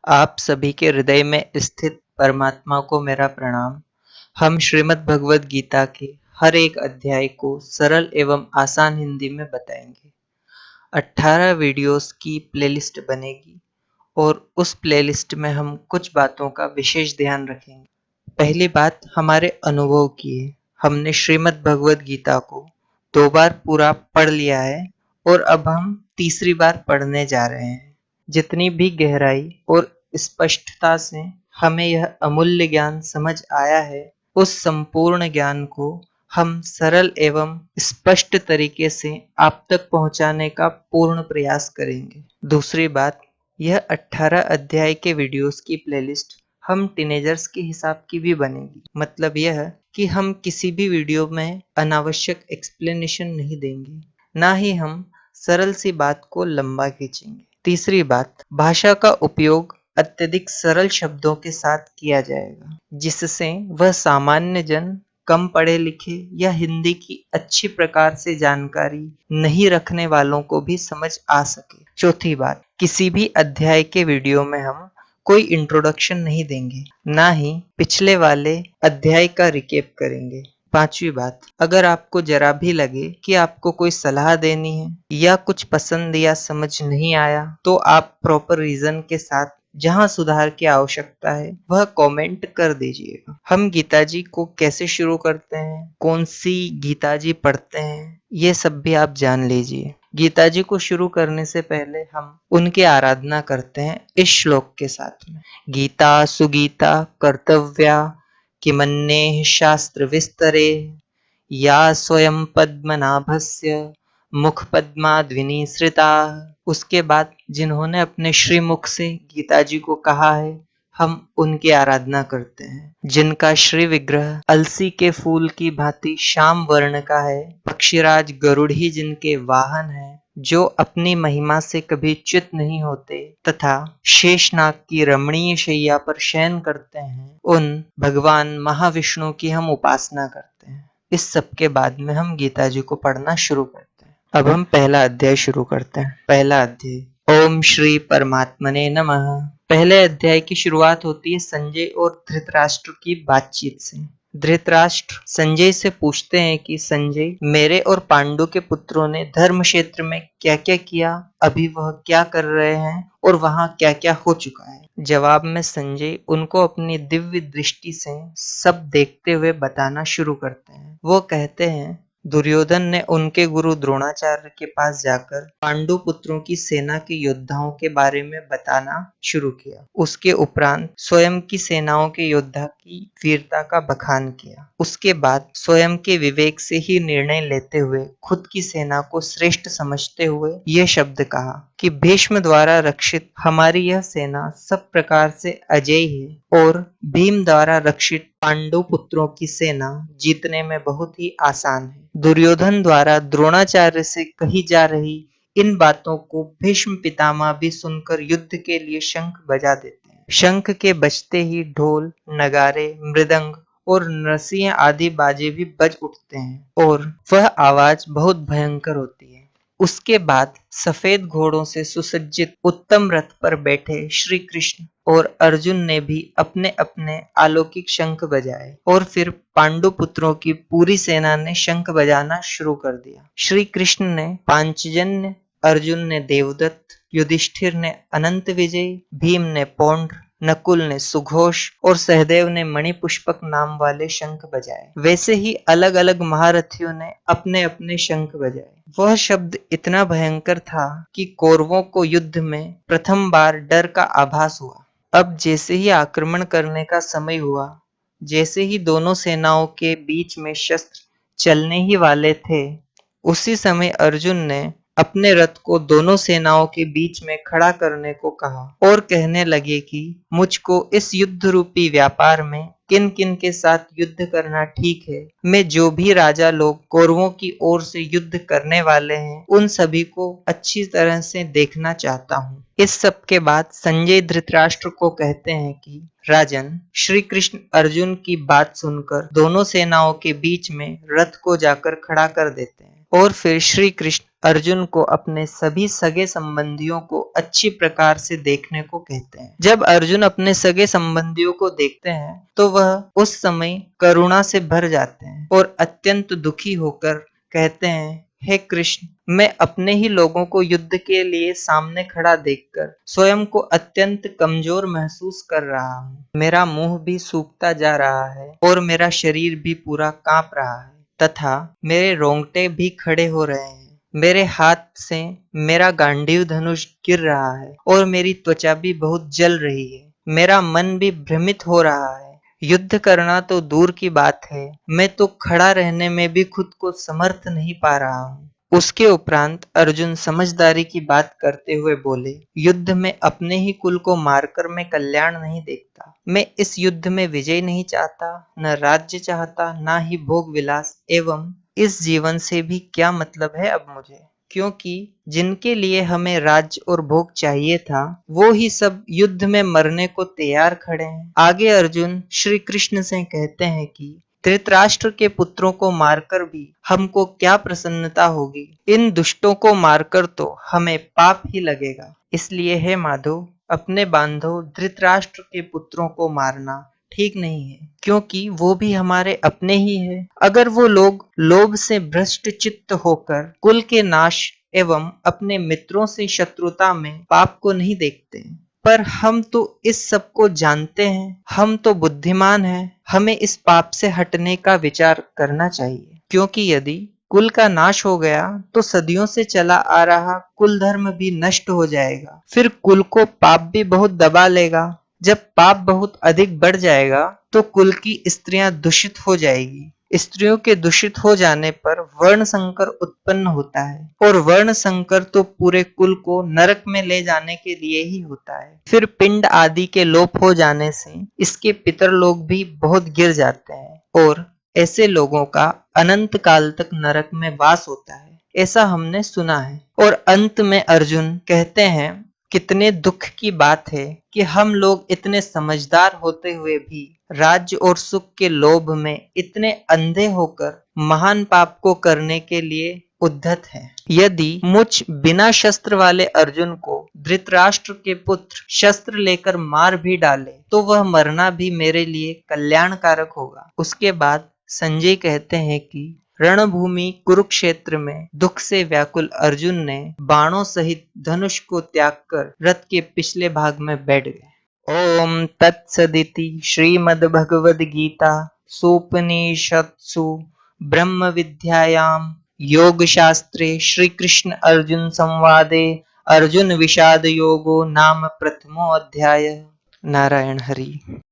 आप सभी के हृदय में स्थित परमात्मा को मेरा प्रणाम। हम श्रीमद् भगवद गीता के हर एक अध्याय को सरल एवं आसान हिंदी में बताएंगे। 18 वीडियोस की प्लेलिस्ट बनेगी और उस प्लेलिस्ट में हम कुछ बातों का विशेष ध्यान रखेंगे। पहली बात हमारे अनुभव की है। हमने श्रीमद् भगवद गीता को 2 बार पूरा पढ़ लिया है और अब हम तीसरी बार पढ़ने जा रहे हैं। जितनी भी गहराई और स्पष्टता से हमें यह अमूल्य ज्ञान समझ आया है, उस संपूर्ण ज्ञान को हम सरल एवं स्पष्ट तरीके से आप तक पहुंचाने का पूर्ण प्रयास करेंगे। दूसरी बात, यह 18 अध्याय के वीडियोस की प्लेलिस्ट हम टीनेजर्स के हिसाब की भी बनेगी। मतलब यह कि हम किसी भी वीडियो में अनावश्यक एक्सप्लेनेशन नहीं देंगे, ना ही हम सरल सी बात को लंबा खींचेंगे। तीसरी बात, भाषा का उपयोग अत्यधिक सरल शब्दों के साथ किया जाएगा, जिससे वह सामान्य जन, कम पढ़े लिखे या हिंदी की अच्छी प्रकार से जानकारी नहीं रखने वालों को भी समझ आ सके। चौथी बात, किसी भी अध्याय के वीडियो में हम कोई इंट्रोडक्शन नहीं देंगे, ना ही पिछले वाले अध्याय का रिकेप करेंगे। पांचवी बात, अगर आपको जरा भी लगे कि आपको कोई सलाह देनी है या कुछ पसंद या समझ नहीं आया, तो आप प्रॉपर रीजन के साथ जहां सुधार की आवश्यकता है वह कमेंट कर दीजिएगा। हम गीता जी को कैसे शुरू करते हैं, कौन सी गीता जी पढ़ते हैं, ये सब भी आप जान लीजिए। गीता जी को शुरू करने से पहले हम उनकी आराधना करते हैं इस श्लोक के साथ में। गीता सुगीता कर्तव्या किमन्येह शास्त्र विस्तरे या स्वयं पद्मनाभस्य मुखपद्माद्विनिसृता। उसके बाद जिन्होंने अपने श्रीमुख से गीता जी को कहा है, हम उनकी आराधना करते हैं। जिनका श्री विग्रह अलसी के फूल की भांति श्याम वर्ण का है, पक्षीराज गरुड़ ही जिनके वाहन है, जो अपनी महिमा से कभी च्युत नहीं होते तथा शेषनाग की रमणीय शैया पर शयन करते हैं, उन भगवान महाविष्णु की हम उपासना करते हैं। इस सब के बाद में हम गीता जी को पढ़ना शुरू करते हैं। अब हम पहला अध्याय शुरू करते हैं। पहला अध्याय, ओम श्री परमात्मने नमः। पहले अध्याय की शुरुआत होती है संजय और धृतराष्ट्र की बातचीत से। धृतराष्ट्र संजय से पूछते हैं कि संजय, मेरे और पांडु के पुत्रों ने धर्म क्षेत्र में क्या क्या किया, अभी वह क्या कर रहे हैं और वहां क्या क्या हो चुका है। जवाब में संजय उनको अपनी दिव्य दृष्टि से सब देखते हुए बताना शुरू करते हैं। वो कहते हैं, दुर्योधन ने उनके गुरु द्रोणाचार्य के पास जाकर पांडु पुत्रों की सेना के योद्धाओं के बारे में बताना शुरू किया। उसके उपरांत स्वयं की सेनाओं के योद्धा की वीरता का बखान किया। उसके बाद स्वयं के विवेक से ही निर्णय लेते हुए खुद की सेना को श्रेष्ठ समझते हुए यह शब्द कहा कि भीष्म द्वारा रक्षित हमारी यह सेना सब प्रकार से अजेय है और भीम द्वारा रक्षित पांडु पुत्रों की सेना जीतने में बहुत ही आसान है। दुर्योधन द्वारा द्रोणाचार्य से कही जा रही इन बातों को भीष्म पितामह भी सुनकर युद्ध के लिए शंख बजा देते हैं। शंख के बजते ही ढोल, नगारे, मृदंग और नरसिंह आदि बाजे भी बज उठते हैं और वह आवाज बहुत भयंकर होती है। उसके बाद सफेद घोड़ों से सुसज्जित उत्तम रथ पर बैठे श्री कृष्ण और अर्जुन ने भी अपने अपने अलौकिक शंख बजाए और फिर पांडु पुत्रों की पूरी सेना ने शंख बजाना शुरू कर दिया। श्री कृष्ण ने पांचजन्य, अर्जुन ने देवदत्त, युधिष्ठिर ने अनंत विजय, भीम ने पौंड्र, नकुल ने सुघोष और सहदेव ने मणिपुष्पक नाम वाले शंख बजाए। वैसे ही अलग अलग महारथियों ने अपने अपने शंख बजाए। वह शब्द इतना भयंकर था कि कौरवों को युद्ध में प्रथम बार डर का आभास हुआ। अब जैसे ही आक्रमण करने का समय हुआ, जैसे ही दोनों सेनाओं के बीच में शस्त्र चलने ही वाले थे, उसी समय अर्जुन ने अपने रथ को दोनों सेनाओं के बीच में खड़ा करने को कहा और कहने लगे कि मुझको इस युद्ध रूपी व्यापार में किन किन के साथ युद्ध करना ठीक है। मैं जो भी राजा लोग कौरवों की ओर से युद्ध करने वाले हैं, उन सभी को अच्छी तरह से देखना चाहता हूँ। इस सब के बाद संजय धृतराष्ट्र को कहते हैं कि राजन, श्री कृष्ण अर्जुन की बात सुनकर दोनों सेनाओं के बीच में रथ को जाकर खड़ा कर देते हैं और फिर श्री कृष्ण अर्जुन को अपने सभी सगे संबंधियों को अच्छी प्रकार से देखने को कहते हैं। जब अर्जुन अपने सगे संबंधियों को देखते हैं तो वह उस समय करुणा से भर जाते हैं और अत्यंत दुखी होकर कहते हैं, हे कृष्ण, मैं अपने ही लोगों को युद्ध के लिए सामने खड़ा देखकर स्वयं को अत्यंत कमजोर महसूस कर रहा हूँ। मेरा मुंह भी सूखता जा रहा है और मेरा शरीर भी पूरा कांप रहा है तथा मेरे रोंगटे भी खड़े हो रहे हैं। मेरे हाथ से मेरा गांडीव धनुष गिर रहा है और मेरी त्वचा भी बहुत जल रही है। मेरा मन भी भ्रमित हो रहा है। युद्ध करना तो दूर की बात है, मैं तो खड़ा रहने में भी खुद को समर्थ नहीं पा रहा हूँ। उसके उपरांत अर्जुन समझदारी की बात करते हुए बोले, युद्ध में अपने ही कुल को मारकर मैं कल्याण नहीं देखता। मैं इस युद्ध में विजय नहीं चाहता, न राज्य चाहता, न ही भोग विलास, एवं इस जीवन से भी क्या मतलब है अब मुझे, क्योंकि जिनके लिए हमें राज्य और भोग चाहिए था वो ही सब युद्ध में मरने को तैयार खड़े हैं। आगे अर्जुन श्री कृष्ण से कहते हैं कि धृतराष्ट्र के पुत्रों को मारकर भी हमको क्या प्रसन्नता होगी, इन दुष्टों को मारकर तो हमें पाप ही लगेगा। इसलिए हे माधव, अपने बांधव धृतराष्ट्र के पुत्रों को मारना ठीक नहीं है, क्योंकि वो भी हमारे अपने ही है। अगर वो लोग लोभ से भ्रष्ट चित्त होकर कुल के नाश एवं अपने मित्रों से शत्रुता में पाप को नहीं देखते, पर हम तो इस सब को जानते हैं, हम तो बुद्धिमान हैं, हमें इस पाप से हटने का विचार करना चाहिए। क्योंकि यदि कुल का नाश हो गया तो सदियों से चला आ रहा कुल धर्म भी नष्ट हो जाएगा। फिर कुल को पाप भी बहुत दबा लेगा। जब पाप बहुत अधिक बढ़ जाएगा तो कुल की स्त्रियां दूषित हो जाएगी। स्त्रियों के दूषित हो जाने पर वर्ण संकर उत्पन्न होता है और वर्ण संकर तो पूरे कुल को नरक में ले जाने के लिए ही होता है। फिर पिंड आदि के लोप हो जाने से इसके पितर लोग भी बहुत गिर जाते हैं और ऐसे लोगों का अनंत काल तक नरक में वास होता है, ऐसा हमने सुना है। और अंत में अर्जुन कहते हैं, कितने दुख की बात है कि हम लोग इतने समझदार होते हुए भी राज्य और सुख के लोभ में इतने अंधे होकर महान पाप को करने के लिए उद्धत हैं। यदि मुझ बिना शस्त्र वाले अर्जुन को धृतराष्ट्र के पुत्र शस्त्र लेकर मार भी डाले तो वह मरना भी मेरे लिए कल्याणकारक होगा। उसके बाद संजय कहते हैं कि रणभूमि कुरुक्षेत्र में दुख से व्याकुल अर्जुन ने बाणों सहित धनुष को त्याग कर रथ के पिछले भाग में बैठ गए। ओम तत्सदिति श्रीमद्भगवद गीता सोपनिषत्सु ब्रह्म विद्यायाम योग शास्त्रे श्री कृष्ण अर्जुन संवादे अर्जुन विषाद योगो नाम प्रथमो अध्याय। नारायण हरि।